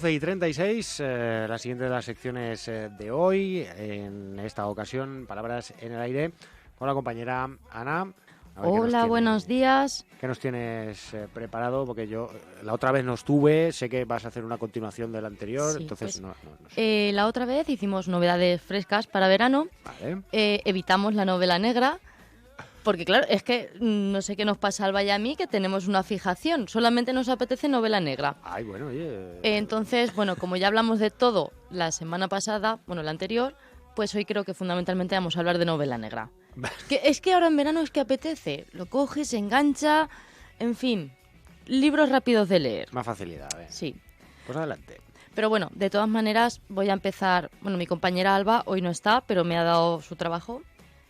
12:36, la siguiente de las secciones de hoy, en esta ocasión, Palabras en el Aire, con la compañera Ana. Hola, buenos días. ¿Qué nos tienes preparado? Porque yo la otra vez no estuve, sé que vas a hacer una continuación del anterior, Sí, entonces pues, no sé. La otra vez hicimos novedades frescas para verano, Vale. Evitamos la novela negra, porque claro, es que no sé qué nos pasa al Alba y a mí, que tenemos una fijación, solamente nos apetece novela negra. Ay, bueno, oye. Entonces, bueno, como ya hablamos de todo la semana pasada, bueno, la anterior, pues hoy creo que fundamentalmente vamos a hablar de novela negra. Es que ahora en verano es que apetece, lo coges, se engancha, en fin, libros rápidos de leer. Más facilidad, Sí. Pues adelante. Pero bueno, de todas maneras voy a empezar, bueno, mi compañera Alba hoy no está, pero me ha dado su trabajo,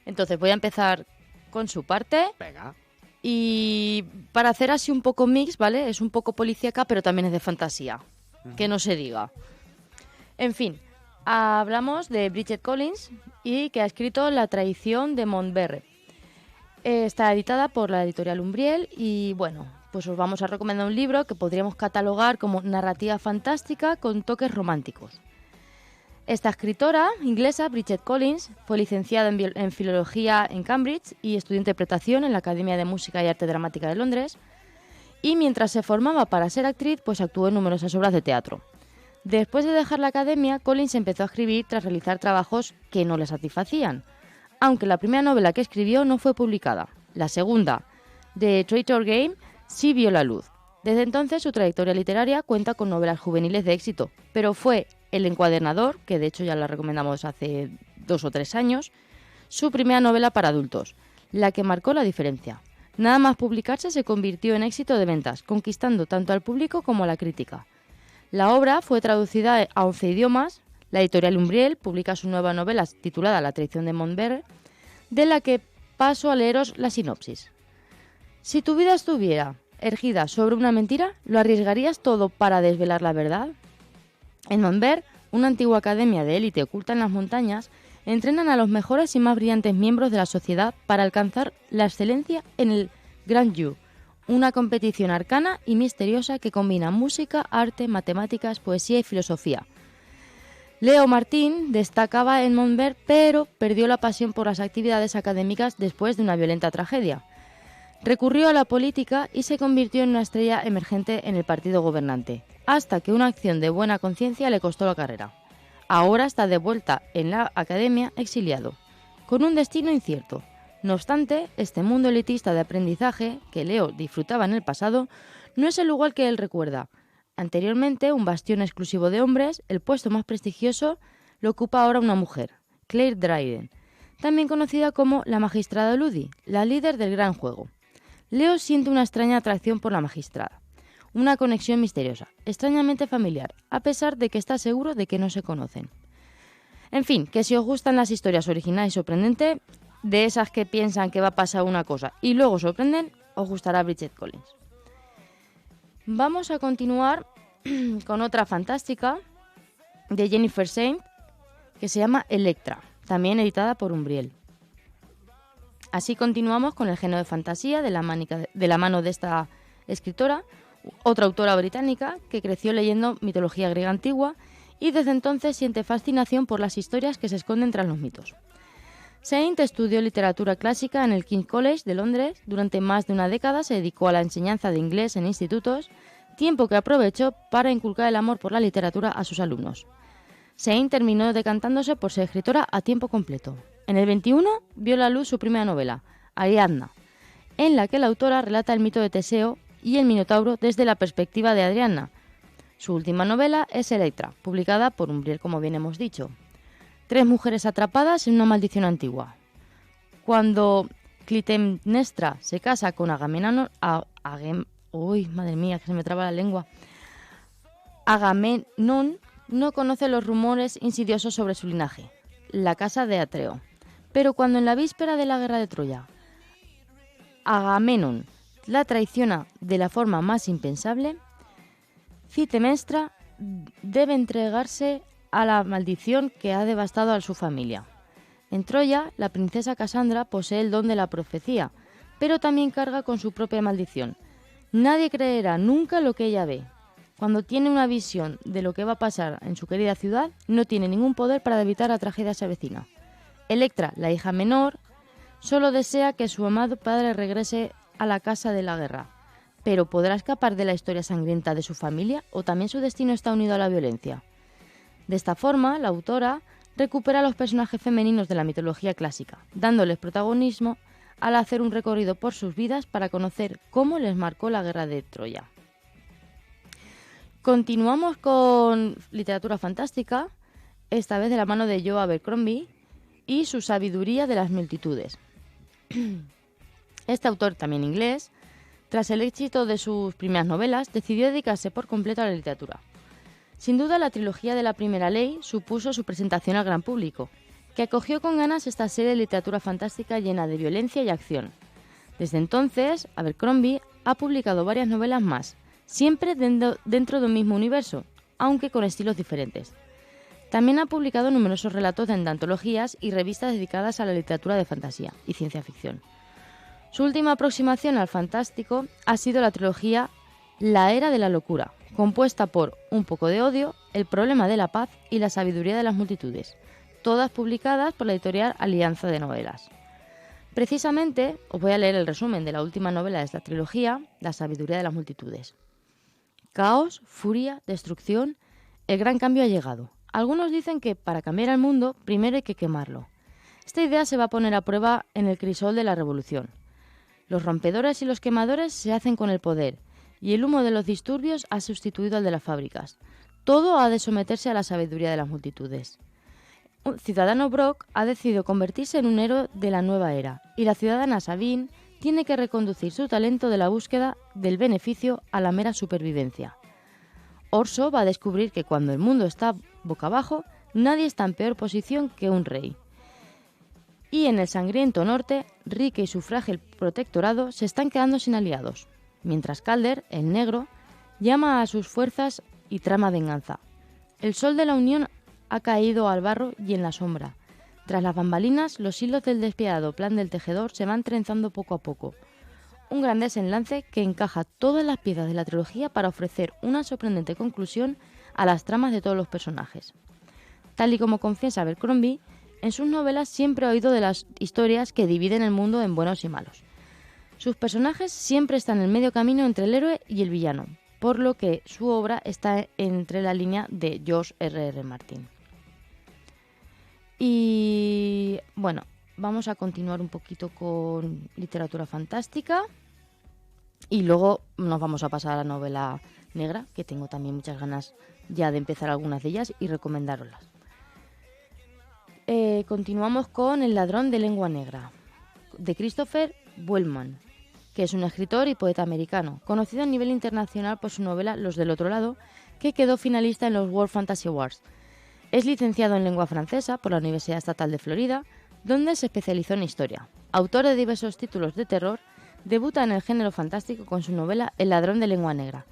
entonces voy a empezar con su parte. Venga. Y para hacer así un poco mix, ¿vale? Es un poco policíaca, pero también es de fantasía, que no se diga. En fin, hablamos de Bridget Collins y que ha escrito La traición de Montberre. Está editada por la editorial Umbriel y bueno, pues os vamos a recomendar un libro que podríamos catalogar como narrativa fantástica con toques románticos. Esta escritora inglesa, Bridget Collins, fue licenciada en Filología en Cambridge y estudió interpretación en la Academia de Música y Arte Dramática de Londres. Y mientras se formaba para ser actriz, pues actuó en numerosas obras de teatro. Después de dejar la academia, Collins empezó a escribir tras realizar trabajos que no le satisfacían, aunque la primera novela que escribió no fue publicada. La segunda, The Traitor Game, sí vio la luz. Desde entonces su trayectoria literaria cuenta con novelas juveniles de éxito, pero fue El encuadernador, que de hecho ya la recomendamos hace 2 o 3 años, su primera novela para adultos, la que marcó la diferencia. Nada más publicarse se convirtió en éxito de ventas, conquistando tanto al público como a la crítica. La obra fue traducida a 11 idiomas. La editorial Umbriel publica su nueva novela titulada La traición de Montberre, de la que paso a leeros la sinopsis. Si tu vida estuviera erigida sobre una mentira, ¿lo arriesgarías todo para desvelar la verdad? En Montberre, una antigua academia de élite oculta en las montañas, entrenan a los mejores y más brillantes miembros de la sociedad para alcanzar la excelencia en el Grand Jeu, una competición arcana y misteriosa que combina música, arte, matemáticas, poesía y filosofía. Leo Martín destacaba en Montberre, pero perdió la pasión por las actividades académicas después de una violenta tragedia. Recurrió a la política y se convirtió en una estrella emergente en el partido gobernante, hasta que una acción de buena conciencia le costó la carrera. Ahora está de vuelta en la academia exiliado, con un destino incierto. No obstante, este mundo elitista de aprendizaje que Leo disfrutaba en el pasado no es el lugar que él recuerda. Anteriormente, un bastión exclusivo de hombres, el puesto más prestigioso lo ocupa ahora una mujer, Claire Dryden, también conocida como la magistrada Ludi, la líder del gran juego. Leo siente una extraña atracción por la magistrada, una conexión misteriosa, extrañamente familiar, a pesar de que está seguro de que no se conocen. En fin, que si os gustan las historias originales y sorprendentes, de esas que piensan que va a pasar una cosa y luego sorprenden, os gustará Bridget Collins. Vamos a continuar con otra fantástica de Jennifer Saint, que se llama Electra, también editada por Umbriel. Así continuamos con el género de fantasía de la mano de esta escritora, otra autora británica que creció leyendo mitología griega antigua y desde entonces siente fascinación por las historias que se esconden tras los mitos. Saint estudió literatura clásica en el King's College de Londres. Durante más de una década se dedicó a la enseñanza de inglés en institutos, tiempo que aprovechó para inculcar el amor por la literatura a sus alumnos. Saint terminó decantándose por ser escritora a tiempo completo. En el 21 vio la luz su primera novela, Ariadna, en la que la autora relata el mito de Teseo y el Minotauro desde la perspectiva de Adriana. Su última novela es Electra, publicada por Umbriel, como bien hemos dicho. 3 mujeres atrapadas en una maldición antigua. Cuando Clitemnestra se casa con Agamenón, Agamenón no conoce los rumores insidiosos sobre su linaje, la casa de Atreo. Pero cuando en la víspera de la guerra de Troya, Agamenón la traiciona de la forma más impensable, Clitemnestra debe entregarse a la maldición que ha devastado a su familia. En Troya, la princesa Casandra posee el don de la profecía, pero también carga con su propia maldición. Nadie creerá nunca lo que ella ve. cuando tiene una visión de lo que va a pasar en su querida ciudad, no tiene ningún poder para evitar la tragedia se avecina. Electra, la hija menor, solo desea que su amado padre regrese a la casa de la guerra. ¿Pero podrá escapar de la historia sangrienta de su familia o también su destino está unido a la violencia? De esta forma, la autora recupera a los personajes femeninos de la mitología clásica, dándoles protagonismo al hacer un recorrido por sus vidas para conocer cómo les marcó la guerra de Troya. Continuamos con literatura fantástica, esta vez de la mano de Joe Abercrombie y su sabiduría de las multitudes. Este autor, también inglés, tras el éxito de sus primeras novelas, decidió dedicarse por completo a la literatura. Sin duda, la trilogía de la Primera Ley supuso su presentación al gran público, que acogió con ganas esta serie de literatura fantástica llena de violencia y acción. Desde entonces, Abercrombie ha publicado varias novelas más, siempre dentro de un mismo universo, aunque con estilos diferentes. También ha publicado numerosos relatos en antologías y revistas dedicadas a la literatura de fantasía y ciencia ficción. Su última aproximación al fantástico ha sido la trilogía La Era de la Locura, compuesta por Un poco de odio, El problema de la paz y La sabiduría de las multitudes, todas publicadas por la editorial Alianza de Novelas. Precisamente, os voy a leer el resumen de la última novela de esta trilogía, La sabiduría de las multitudes. Caos, furia, destrucción, el gran cambio ha llegado. Algunos dicen que para cambiar el mundo, primero hay que quemarlo. Esta idea se va a poner a prueba en el crisol de la revolución. Los rompedores y los quemadores se hacen con el poder, y el humo de los disturbios ha sustituido al de las fábricas. Todo ha de someterse a la sabiduría de las multitudes. Un ciudadano Brock ha decidido convertirse en un héroe de la nueva era, y la ciudadana Sabine tiene que reconducir su talento de la búsqueda del beneficio a la mera supervivencia. Orso va a descubrir que cuando el mundo está boca abajo, nadie está en peor posición que un rey. Y en el sangriento norte, Rique y su frágil protectorado se están quedando sin aliados, mientras Calder, el negro, llama a sus fuerzas y trama venganza. El sol de la unión ha caído al barro y en la sombra. Tras las bambalinas, los hilos del despiadado plan del tejedor se van trenzando poco a poco. Un gran desenlace que encaja todas las piezas de la trilogía para ofrecer una sorprendente conclusión a las tramas de todos los personajes. Tal y como confiesa Abercrombie, en sus novelas siempre ha oído de las historias que dividen el mundo en buenos y malos. Sus personajes siempre están en medio camino entre el héroe y el villano, por lo que su obra está entre la línea de George R.R. Martin. Y bueno, vamos a continuar un poquito con literatura fantástica y luego nos vamos a pasar a la novela negra, que tengo también muchas ganas ya de empezar algunas de ellas y recomendároslas. Continuamos con El ladrón de lengua negra, de Christopher Buehlman, que es un escritor y poeta americano, conocido a nivel internacional por su novela Los del otro lado, que quedó finalista en los World Fantasy Awards. Es licenciado en lengua francesa por la Universidad Estatal de Florida, donde se especializó en historia. Autor de diversos títulos de terror, debuta en el género fantástico con su novela El ladrón de lengua negra,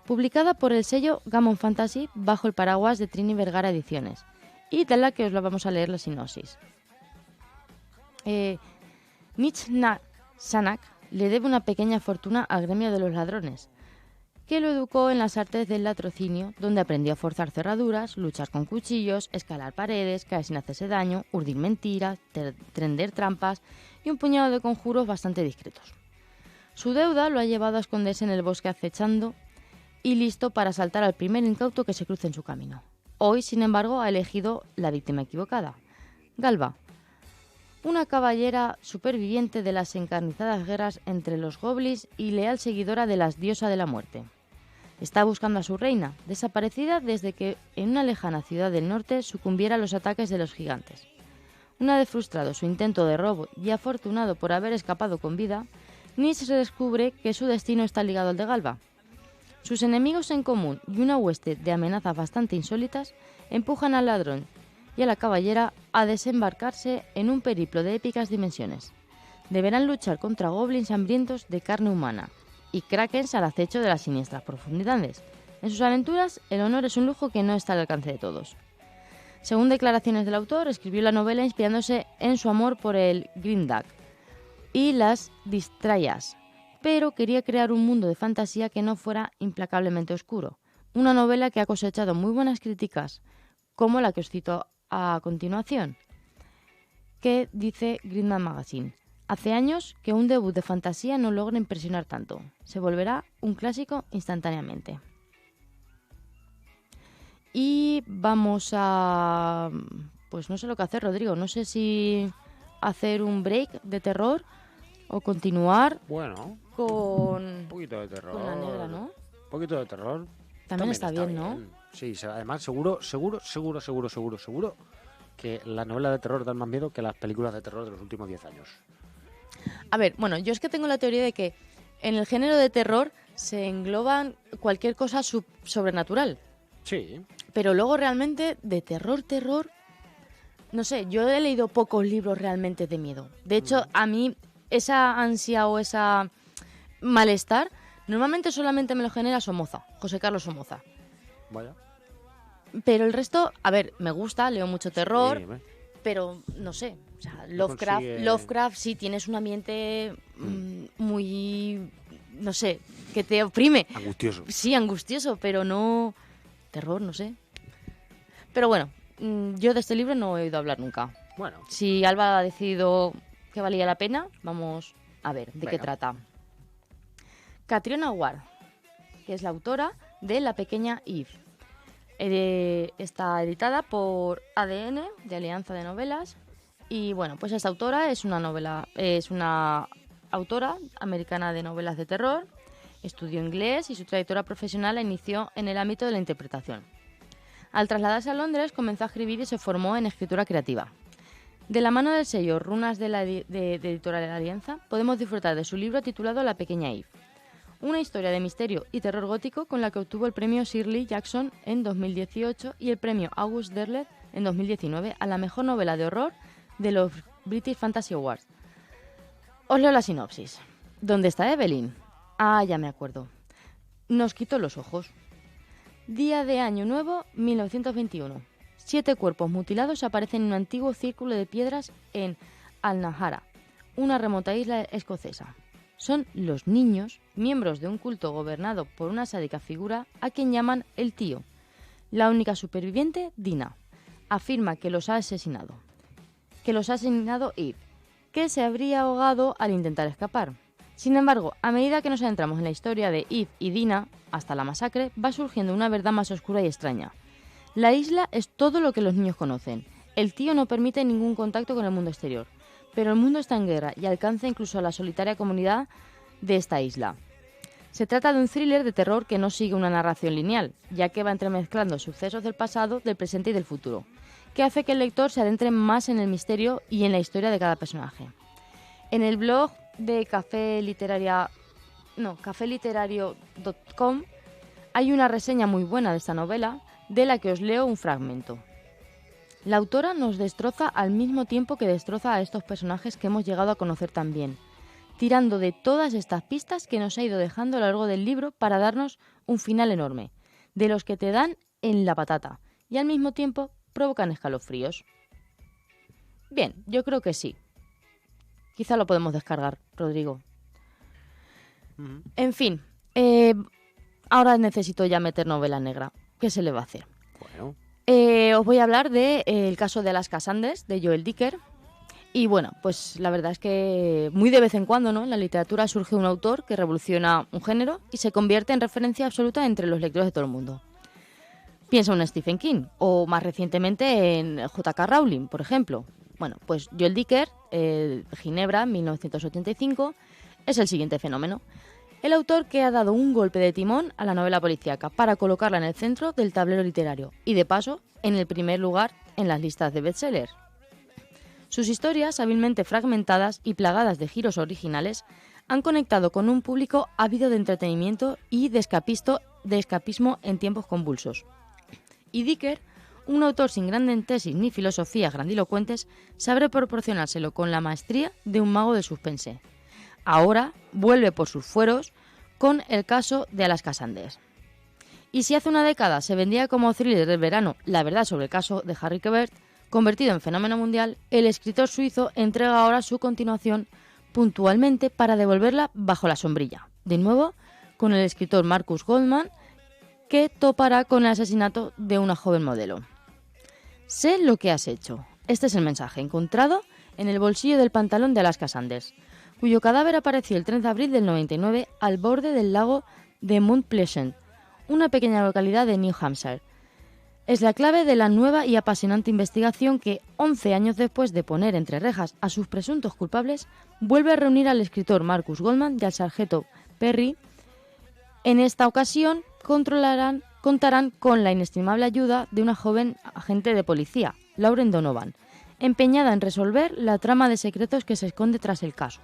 publicada por el sello Gammon Fantasy bajo el paraguas de Trini Vergara Ediciones, y de la que os la vamos a leer la sinopsis. Nich-Nak Sanak le debe una pequeña fortuna al gremio de los ladrones, que lo educó en las artes del latrocinio, donde aprendió a forzar cerraduras, luchar con cuchillos, escalar paredes, caer sin hacerse daño, urdir mentiras, tender trampas y un puñado de conjuros bastante discretos. Su deuda lo ha llevado a esconderse en el bosque acechando y listo para asaltar al primer incauto que se cruce en su camino. Hoy, sin embargo, ha elegido la víctima equivocada, Galba, una caballera superviviente de las encarnizadas guerras entre los goblins y leal seguidora de las diosas de la muerte. Está buscando a su reina, desaparecida desde que en una lejana ciudad del norte sucumbiera a los ataques de los gigantes. Una vez frustrado su intento de robo y afortunado por haber escapado con vida, Nish descubre que su destino está ligado al de Galba. Sus enemigos en común y una hueste de amenazas bastante insólitas empujan al ladrón y a la caballera a desembarcarse en un periplo de épicas dimensiones. Deberán luchar contra goblins hambrientos de carne humana y krakens al acecho de las siniestras profundidades. En sus aventuras, el honor es un lujo que no está al alcance de todos. Según declaraciones del autor, escribió la novela inspirándose en su amor por el Grimdark y las Distrayas, pero quería crear un mundo de fantasía que no fuera implacablemente oscuro, una novela que ha cosechado muy buenas críticas, como la que os cito a continuación, que dice Gridman Magazine. Hace años que un debut de fantasía no logra impresionar tanto. Se volverá un clásico instantáneamente. Y vamos a... Pues no sé lo que hacer, Rodrigo. No sé si hacer un break de terror o continuar Bueno, con... un poquito de terror. Con la negra, ¿no? Un poquito de terror. También está bien, ¿no? Sí, además seguro que las novelas de terror dan más miedo que las películas de terror de los últimos 10 años. A ver, bueno, yo es que tengo la teoría de que en el género de terror se engloban cualquier cosa sobrenatural. Sí. Pero luego realmente de terror, no sé, yo he leído pocos libros realmente de miedo. De hecho, a mí esa ansia o esa malestar normalmente solamente me lo genera Somoza, José Carlos Somoza. Vaya. Pero el resto, a ver, me gusta, leo mucho terror, Sí, pero no sé, o sea, No consigue- Lovecraft sí tienes un ambiente muy, no sé, que te oprime. Angustioso. Sí, angustioso, pero no terror, no sé. Pero bueno, yo de este libro no he oído hablar nunca. Bueno, Si Alba ha decidido que valía la pena, vamos a ver de qué Venga. trata. Catriona Ward, que es la autora de La pequeña Eve. Está editada por ADN, de Alianza de Novelas. Y bueno, pues esta autora es una autora americana de novelas de terror. Estudió inglés y su trayectoria profesional la inició en el ámbito de la interpretación. Al trasladarse a Londres comenzó a escribir y se formó en escritura creativa. De la mano del sello Runas de Editorial Alianza podemos disfrutar de su libro titulado La pequeña Eve. Una historia de misterio y terror gótico con la que obtuvo el premio Shirley Jackson en 2018 y el premio August Derleth en 2019 a la mejor novela de horror de los British Fantasy Awards. Os leo la sinopsis. ¿Dónde está Evelyn? Ah, ya me acuerdo. Nos quitó los ojos. Día de Año Nuevo, 1921. 7 cuerpos mutilados aparecen en un antiguo círculo de piedras en Al-Nahara, una remota isla escocesa. Son los niños, miembros de un culto gobernado por una sádica figura a quien llaman el tío. La única superviviente, Dina, afirma que los ha asesinado. Eve, que se habría ahogado al intentar escapar. Sin embargo, a medida que nos adentramos en la historia de Eve y Dina, hasta la masacre, va surgiendo una verdad más oscura y extraña. La isla es todo lo que los niños conocen. El tío no permite ningún contacto con el mundo exterior, pero el mundo está en guerra y alcanza incluso a la solitaria comunidad de esta isla. Se trata de un thriller de terror que no sigue una narración lineal, ya que va entremezclando sucesos del pasado, del presente y del futuro, que hace que el lector se adentre más en el misterio y en la historia de cada personaje. En el blog de cafeliterario.com hay una reseña muy buena de esta novela, de la que os leo un fragmento. La autora nos destroza al mismo tiempo que destroza a estos personajes que hemos llegado a conocer tan bien, tirando de todas estas pistas que nos ha ido dejando a lo largo del libro para darnos un final enorme, de los que te dan en la patata y al mismo tiempo provocan escalofríos. Bien, yo creo que sí. Quizá lo podemos descargar, Rodrigo. En fin, ahora necesito ya meter novela negra. ¿Qué se le va a hacer? bueno. Os voy a hablar del caso de Alaska Sanders, de Joel Dicker. Y bueno, pues la verdad es que muy de vez en cuando, ¿no?, en la literatura surge un autor que revoluciona un género y se convierte en referencia absoluta entre los lectores de todo el mundo. Piensa en Stephen King o más recientemente en J.K. Rowling, por ejemplo. Bueno, pues Joel Dicker, Ginebra, 1985, es el siguiente fenómeno. El autor que ha dado un golpe de timón a la novela policíaca para colocarla en el centro del tablero literario y, de paso, en el primer lugar en las listas de bestsellers. Sus historias, hábilmente fragmentadas y plagadas de giros originales, han conectado con un público ávido de entretenimiento y de escapismo en tiempos convulsos. Y Dicker, un autor sin grandes tesis ni filosofías grandilocuentes, sabe proporcionárselo con la maestría de un mago del suspense. Ahora vuelve por sus fueros con el caso de Alaska Sanders. Y si hace una década se vendía como thriller del verano La verdad sobre el caso de Harry Quebert, convertido en fenómeno mundial, el escritor suizo entrega ahora su continuación puntualmente para devolverla bajo la sombrilla. De nuevo, con el escritor Marcus Goldman, que topará con el asesinato de una joven modelo. Sé lo que has hecho. Este es el mensaje encontrado en el bolsillo del pantalón de Alaska Sanders, cuyo cadáver apareció el 3 de abril del 99 al borde del lago de Mount Pleasant, una pequeña localidad de New Hampshire. Es la clave de la nueva y apasionante investigación que, 11 años después de poner entre rejas a sus presuntos culpables, vuelve a reunir al escritor Marcus Goldman y al sargento Perry. En esta ocasión contarán con la inestimable ayuda de una joven agente de policía, Lauren Donovan, empeñada en resolver la trama de secretos que se esconde tras el caso.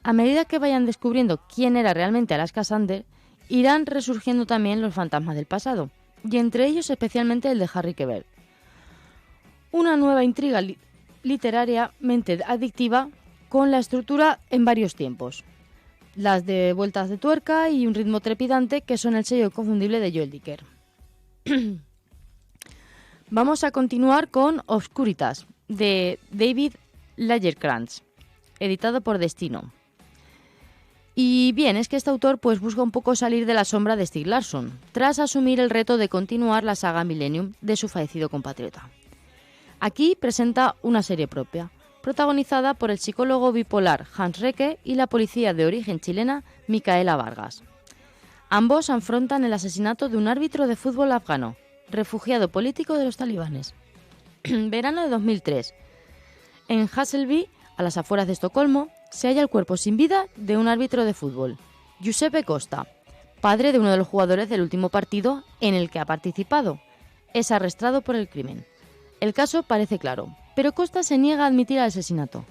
A medida que vayan descubriendo quién era realmente Alaska Sanders, irán resurgiendo también los fantasmas del pasado, y entre ellos especialmente el de Harry Quebert. Una nueva intriga literariamente adictiva con la estructura en varios tiempos, las de vueltas de tuerca y un ritmo trepidante que son el sello inconfundible de Joel Dicker. Vamos a continuar con Obscuritas, de David Lagerkrantz, editado por Destino. Y bien, es que este autor pues busca un poco salir de la sombra de Stieg Larsson, tras asumir el reto de continuar la saga Millennium de su fallecido compatriota. Aquí presenta una serie propia, protagonizada por el psicólogo bipolar Hans Recke y la policía de origen chilena Micaela Vargas. Ambos afrontan el asesinato de un árbitro de fútbol afgano, refugiado político de los talibanes. Verano de 2003. En Hässelby, a las afueras de Estocolmo, se halla el cuerpo sin vida de un árbitro de fútbol, Giuseppe Costa, padre de uno de los jugadores del último partido en el que ha participado. Es arrestado por el crimen. El caso parece claro, pero Costa se niega a admitir el asesinato.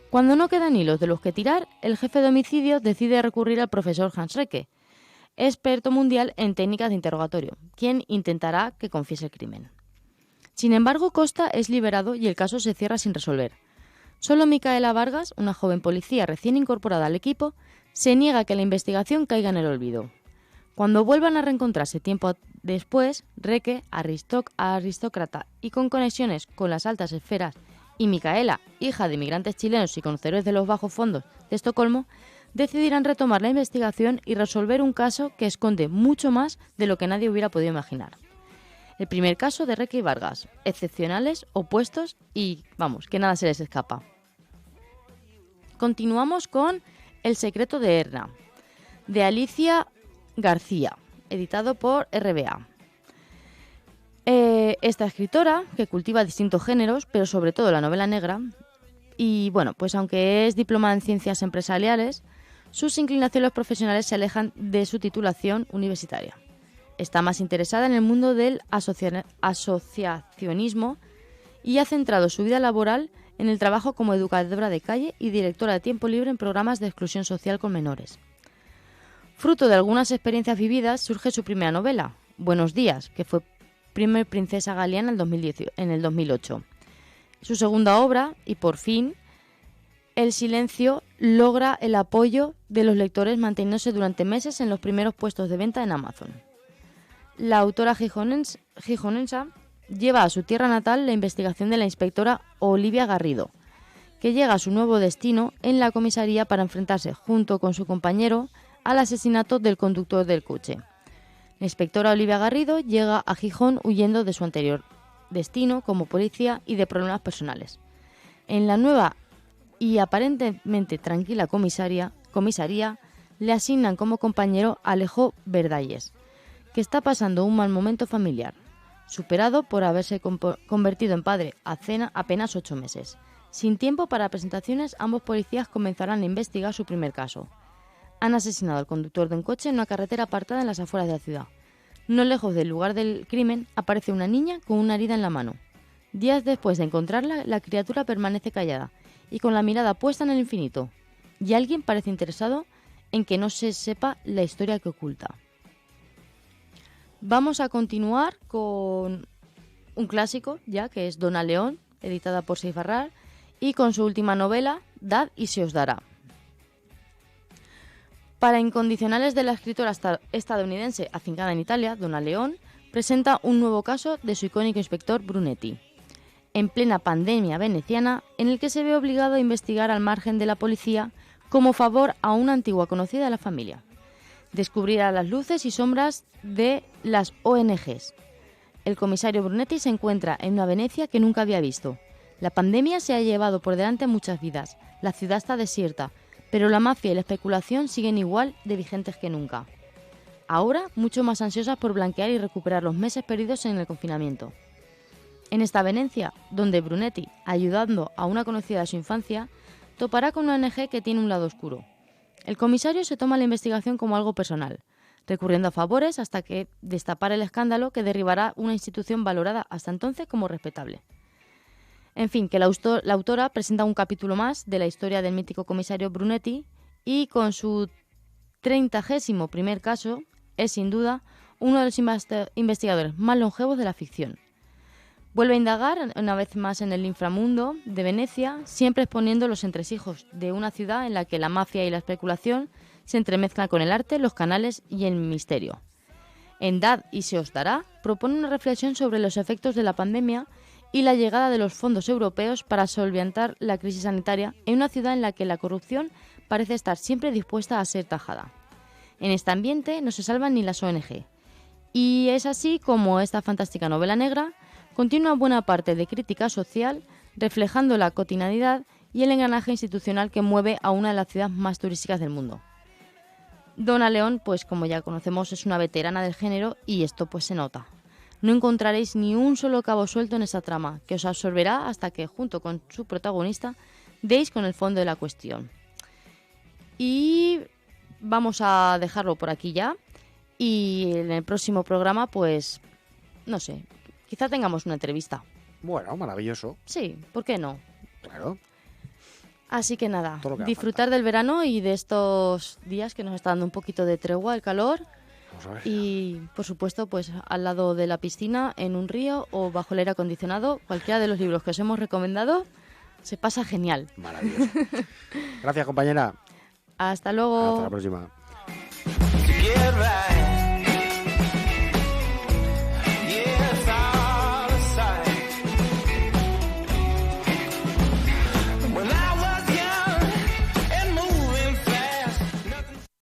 Cuando no quedan hilos de los que tirar, el jefe de homicidios decide recurrir al profesor Hans Recke, experto mundial en técnicas de interrogatorio, quien intentará que confiese el crimen. Sin embargo, Costa es liberado y el caso se cierra sin resolver. Solo Micaela Vargas, una joven policía recién incorporada al equipo, se niega a que la investigación caiga en el olvido. Cuando vuelvan a reencontrarse tiempo después, Recke, aristócrata y con conexiones con las altas esferas, y Micaela, hija de inmigrantes chilenos y conocedores de los bajos fondos de Estocolmo, decidirán retomar la investigación y resolver un caso que esconde mucho más de lo que nadie hubiera podido imaginar. El primer caso de Recke y Vargas, excepcionales, opuestos y, vamos, que nada se les escapa. Continuamos con El secreto de Erna, de Alicia García, editado por RBA. Esta escritora, que cultiva distintos géneros, pero sobre todo la novela negra, y bueno, pues aunque es diplomada en ciencias empresariales, sus inclinaciones profesionales se alejan de su titulación universitaria. Está más interesada en el mundo del asociacionismo y ha centrado su vida laboral en el trabajo como educadora de calle y directora de tiempo libre en programas de exclusión social con menores. Fruto de algunas experiencias vividas surge su primera novela, Buenos días, que fue primer Princesa Galeana en el 2008. Su segunda obra, Y por fin, El silencio, logra el apoyo de los lectores manteniéndose durante meses en los primeros puestos de venta en Amazon. La autora gijonensa lleva a su tierra natal la investigación de la inspectora Olivia Garrido, que llega a su nuevo destino en la comisaría para enfrentarse, junto con su compañero, al asesinato del conductor del coche. La inspectora Olivia Garrido llega a Gijón huyendo de su anterior destino como policía y de problemas personales. En la nueva y aparentemente tranquila comisaría le asignan como compañero a Alejo Verdalles, que está pasando un mal momento familiar, superado por haberse convertido en padre hace apenas 8 meses. Sin tiempo para presentaciones, ambos policías comenzarán a investigar su primer caso. Han asesinado al conductor de un coche en una carretera apartada en las afueras de la ciudad. No lejos del lugar del crimen aparece una niña con una herida en la mano. Días después de encontrarla, la criatura permanece callada y con la mirada puesta en el infinito, y alguien parece interesado en que no se sepa la historia que oculta. Vamos a continuar con un clásico ya, que es Dona León, editada por Seifarrar, y con su última novela, Dad y se os dará. Para incondicionales de la escritora estadounidense afincada en Italia, Dona León presenta un nuevo caso de su icónico inspector Brunetti, en plena pandemia veneciana, en el que se ve obligado a investigar al margen de la policía como favor a una antigua conocida de la familia. Descubrirá las luces y sombras de las ONGs. El comisario Brunetti se encuentra en una Venecia que nunca había visto. La pandemia se ha llevado por delante muchas vidas. La ciudad está desierta, pero la mafia y la especulación siguen igual de vigentes que nunca. Ahora, mucho más ansiosas por blanquear y recuperar los meses perdidos en el confinamiento. En esta Venecia, donde Brunetti, ayudando a una conocida de su infancia, topará con una ONG que tiene un lado oscuro. El comisario se toma la investigación como algo personal, recurriendo a favores hasta que destapar el escándalo que derribará una institución valorada hasta entonces como respetable. En fin, que la autora presenta un capítulo más de la historia del mítico comisario Brunetti y con su 31º caso es sin duda uno de los investigadores más longevos de la ficción. Vuelve a indagar una vez más en el inframundo de Venecia, siempre exponiendo los entresijos de una ciudad en la que la mafia y la especulación se entremezclan con el arte, los canales y el misterio. En Dad y se os dará propone una reflexión sobre los efectos de la pandemia y la llegada de los fondos europeos para solventar la crisis sanitaria en una ciudad en la que la corrupción parece estar siempre dispuesta a ser tajada. En este ambiente no se salvan ni las ONG. Y es así como esta fantástica novela negra contiene una buena parte de crítica social, reflejando la cotidianidad y el engranaje institucional que mueve a una de las ciudades más turísticas del mundo. Donna León, pues como ya conocemos, es una veterana del género y esto pues se nota. No encontraréis ni un solo cabo suelto en esa trama, que os absorberá hasta que, junto con su protagonista, deis con el fondo de la cuestión. Y vamos a dejarlo por aquí ya. Y en el próximo programa, pues, no sé, quizá tengamos una entrevista. Bueno, maravilloso. Sí, ¿por qué no? Claro. Así que nada, disfrutar del verano y de estos días que nos está dando un poquito de tregua el calor. Vamos a ver. Y, por supuesto, pues al lado de la piscina, en un río o bajo el aire acondicionado, cualquiera de los libros que os hemos recomendado, se pasa genial. Maravilloso. Gracias, compañera. Hasta luego. Hasta la próxima.